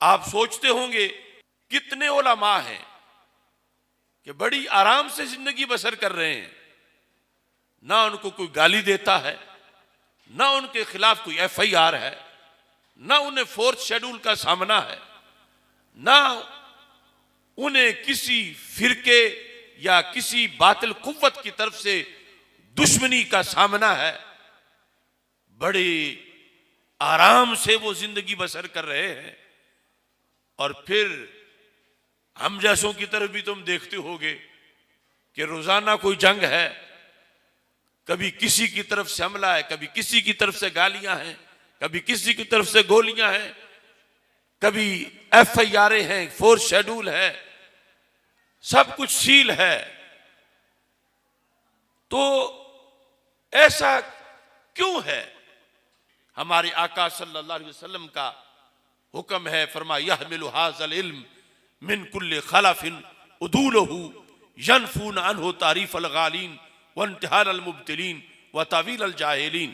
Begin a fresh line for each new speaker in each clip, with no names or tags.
आप सोचते होंगे कितने उलमा हैं कि बड़ी आराम से जिंदगी बसर कर रहे हैं, ना उनको कोई गाली देता है, ना उनके खिलाफ कोई FIR है, ना उन्हें 4th शेड्यूल का सामना है, ना उन्हें किसी फिरके या किसी बातिल कुव्वत की तरफ से दुश्मनी का सामना है। बड़े आराम से वो जिंदगी बसर कर रहे हैं। और फिर हम जैसों की तरफ भी तुम देखते होगे कि रोजाना कोई जंग है, कभी किसी की तरफ से हमला है, कभी किसी की तरफ से गालियां हैं, कभी किसी की तरफ से गोलियां हैं, कभी FIR हैं, 4th शेड्यूल है, सब कुछ सील है। तो ऐसा क्यों है? हमारे आका सल्लल्लाहु अलैहि वसल्लम का हुक्म है, फरमा यहमिलु हाज़ल इल्म मिन कुल्li खलफिन उदूलहु यनफून अन्हु तारीफ अल गालीन व इंतिहाल अल मुब्तिलीन व तावील अल जाहिलीन।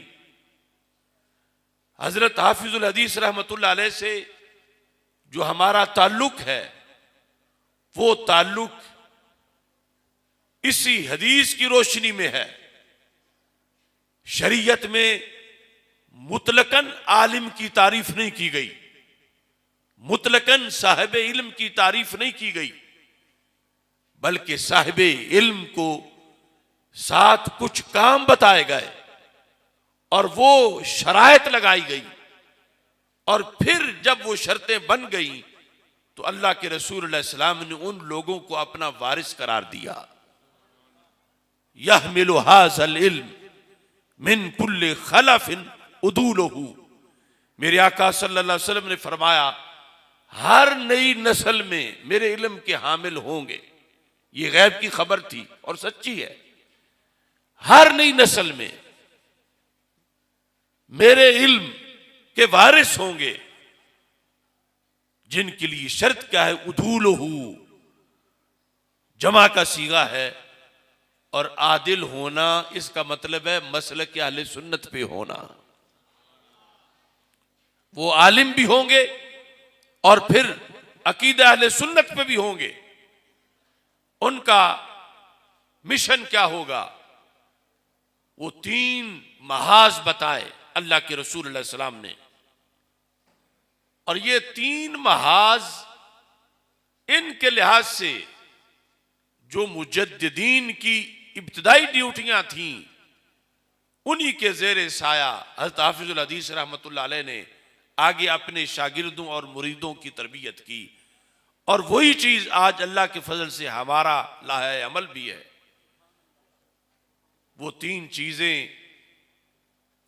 हजरत हाफिजुल हदीस रहमतुल्लाह अलैह से जो हमारा ताल्लुक है, वो ताल्लुक इसी हदीस की रोशनी में है। शरीयत में मुतलकन आलिम की तारीफ नहीं की गई, मुतलकन साहिब इल्म की तारीफ नहीं की गई, बल्कि साहिब इल्म को साथ कुछ काम बताए गए और वो शराइत लगाई गई। और फिर जब वो शर्तें बन गई तो अल्लाह के रसूल सल्लल्लाहु अलैहि वसल्लम ने उन लोगों को अपना वारिस करार दिया। यहमिलु हाज़ल इल्म मिन कुल्li खलफिन उदूलहु। मेरे आका सल्लल्लाहु अलैहि वसल्लम ने फरमाया, हर नई नस्ल में मेरे इल्म के हामिल होंगे। ये गैब की खबर थी और सच्ची है। हर नई नस्ल में मेरे इल्म के वारिस होंगे, जिनके लिए शर्त क्या है? उदूलहु जमा का सीगा है, और आदिल होना इसका मतलब है मसलक अहले सुन्नत पे होना। वो आलिम भी होंगे और फिर अकीदा अहले सुन्नत पे भी होंगे। उनका मिशन क्या होगा? वो 3 महाज बताए अल्लाह के रसूल सल्लल्लाहु अलैहि वसल्लम ने, और ये 3 महाज इनके लिहाज से जो मुजद्दिदीन की इब्तिदाई ड्यूटियां थीं, उन्हीं के जेर साया हज़रत हाफिजुल हदीस रहमतुल्लाह अलैह ने आगे अपने शागिर्दों और मुरीदों की तरबियत की। और वही चीज आज अल्लाह के फजल से हमारा लाहे अमल भी है। वो 3 चीजें,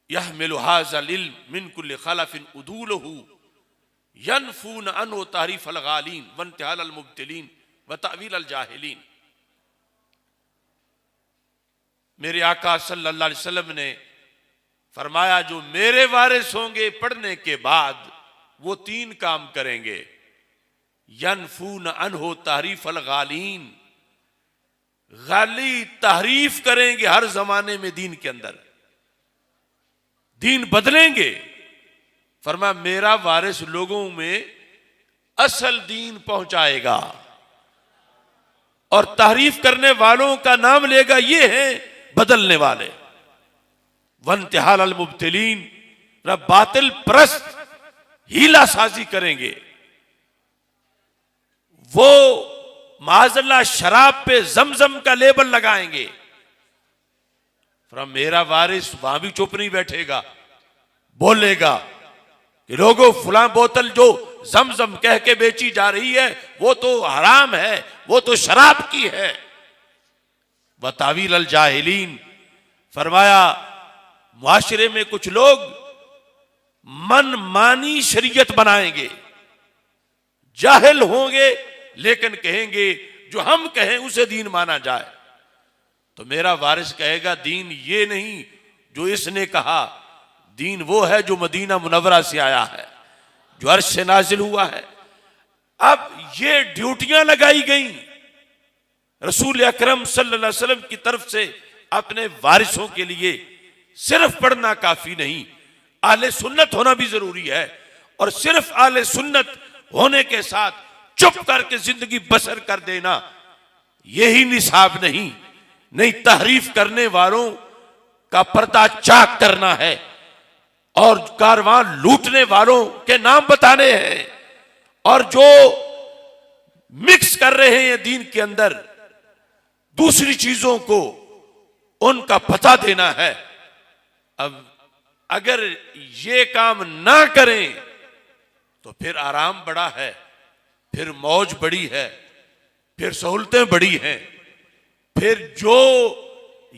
यहमिलु हाज़ल इल्म मिन कुल्li खलफिन उदूलहु यनफून अन्हु तारीफ अल गालीन व इंतिहाल अल मुब्तिलीन व तावील अल जाहिलीन। मेरे आका सल्लल्लाहु अलैहि वसल्लम ने फरमाया, जो मेरे वारिस होंगे पढ़ने के बाद वो 3 काम करेंगे। यनफून अन्हु तारीफ अल गालीन, गाली तारीफ करेंगे हर जमाने में दीन के अंदर, दीन बदलेंगे। फरमाया, मेरा वारिस लोगों में असल दीन पहुंचाएगा और तारीफ करने वालों का नाम लेगा, ये है बदलने वाले। वंतिहाल अल मुब्तिलीन, बातिल परस्त हीला साजी करेंगे। वो माज़अल्लाह शराब पे जमजम का लेबल लगाएंगे। मेरा वारिस वहां भी चुप नहीं बैठेगा, बोलेगा कि लोगों फलां बोतल जो जमजम कह के बेची जा रही है वो तो हराम है, वो तो शराब की है। व तावील अल जाहिलीन, फरमाया मुआशरे में कुछ लोग मनमानी शरीयत बनाएंगे, जाहिल होंगे लेकिन कहेंगे जो हम कहें उसे दीन माना जाए। तो मेरा वारिस कहेगा, दीन ये नहीं जो इसने कहा, दीन वो है जो मदीना मुनव्वरा से आया है, जो अर्श से नाजिल हुआ है। अब ये ड्यूटियां लगाई गई रसूल अकरम सल्लल्लाहु अलैहि वसल्लम की तरफ से अपने वारिसों के लिए। सिर्फ पढ़ना काफी नहीं, आले सुन्नत होना भी जरूरी है। और सिर्फ आले सुन्नत होने के साथ चुप करके जिंदगी बसर कर देना, यही निसाब नहीं तहरीफ करने वालों का पर्दा चाक करना है और कारवां लूटने वालों के नाम बताने हैं और जो मिक्स कर रहे हैं दीन के अंदर दूसरी चीजों को, उनका पता देना है। अब अगर ये काम ना करें तो फिर आराम बड़ा है, फिर मौज बड़ी है, फिर सहूलतें बड़ी हैं, फिर जो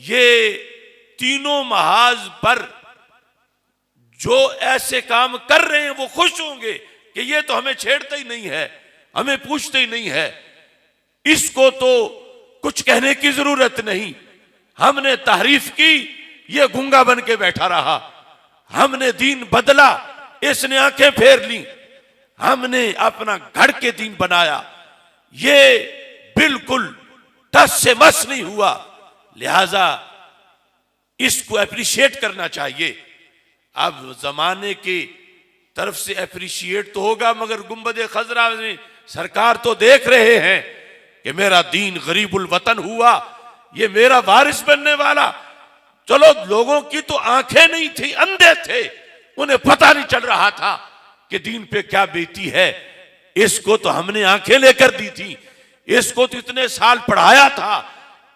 ये तीनों महाज पर जो ऐसे काम कर रहे हैं वो खुश होंगे कि ये तो हमें छेड़ता ही नहीं है, हमें पूछते ही नहीं है, इसको तो कुछ कहने की जरूरत नहीं, हमने तारीफ की, ये गूंगा बन के बैठा रहा, हमने दीन बदला, इसने आंखें फेर ली, हमने अपना घर के दीन बनाया, ये बिल्कुल टस से मस नहीं हुआ, लिहाजा इसको अप्रिशिएट करना चाहिए। अब जमाने की तरफ से अप्रिशिएट तो होगा, मगर गुंबद खजरा में सरकार तो देख रहे हैं कि मेरा दीन गरीबुल वतन हुआ, ये मेरा वारिस बनने वाला। चलो लोगों की तो आंखें नहीं थी, अंधे थे, उन्हें पता नहीं चल रहा था कि दीन पे क्या बीती है। इसको तो हमने आंखें लेकर दी थी, इसको तो इतने साल पढ़ाया था,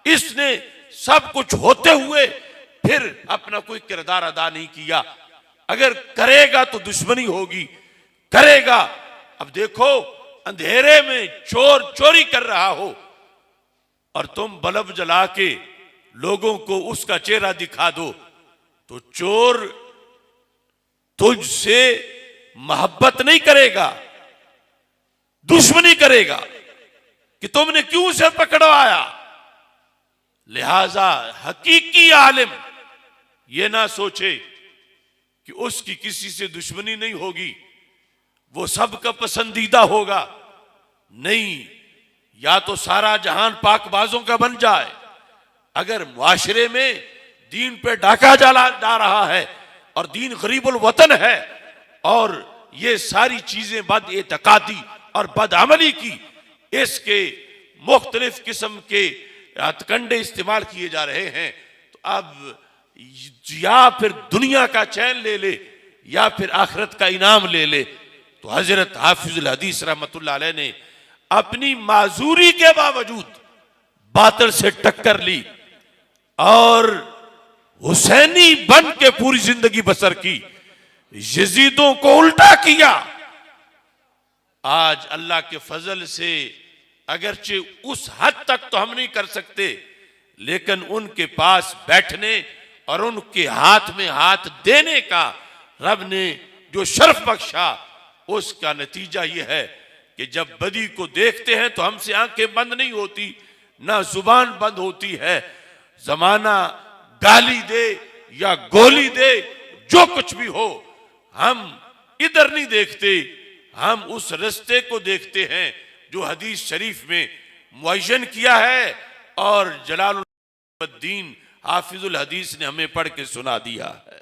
इसने सब कुछ होते हुए फिर अपना कोई किरदार अदा नहीं किया। अगर करेगा तो दुश्मनी होगी, करेगा। अब देखो अंधेरे में चोर चोरी कर रहा हो और तुम बल्ब जला के लोगों को उसका चेहरा दिखा दो तो चोर तुझसे मोहब्बत नहीं करेगा, दुश्मनी करेगा कि तुमने क्यों उसे पकड़वाया। लिहाजा हकीकी आलिम ये ना सोचे कि उसकी किसी से दुश्मनी नहीं होगी, वो सबका पसंदीदा होगा। नहीं, या तो सारा जहान पाकबाजों का बन जाए। अगर मुआशरे में दीन पे डाका जा रहा है और दीन गरीबुल वतन है और ये सारी चीजें बद-एतकादी और बदअमली की, इसके मुख्तलिफ किस्म के हथकंडे इस्तेमाल किए जा रहे हैं, तो अब या फिर दुनिया का चैन ले ले या फिर आखिरत का इनाम ले ले। तो हजरत हाफिजुल हदीस रहमतुल्लाह अलैह ने अपनी माजूरी के बावजूद बातिल से टक्कर ली और हुसैनी बन के पूरी जिंदगी बसर की, यजीदों को उल्टा किया। आज अल्लाह के फजल से अगरचे उस हद तक तो हम नहीं कर सकते, लेकिन उनके पास बैठने और उनके हाथ में हाथ देने का रब ने जो शर्फ बख्शा, उसका नतीजा यह है कि जब बदी को देखते हैं तो हमसे आंखें बंद नहीं होती, ना जुबान बंद होती है। जमाना गाली दे या गोली दे, जो कुछ भी हो, हम इधर नहीं देखते, हम उस रास्ते को देखते हैं जो हदीस शरीफ में मुअय्यन किया है और जलालुद्दीन हाफिजुल हदीस ने हमें पढ़ के सुना दिया है।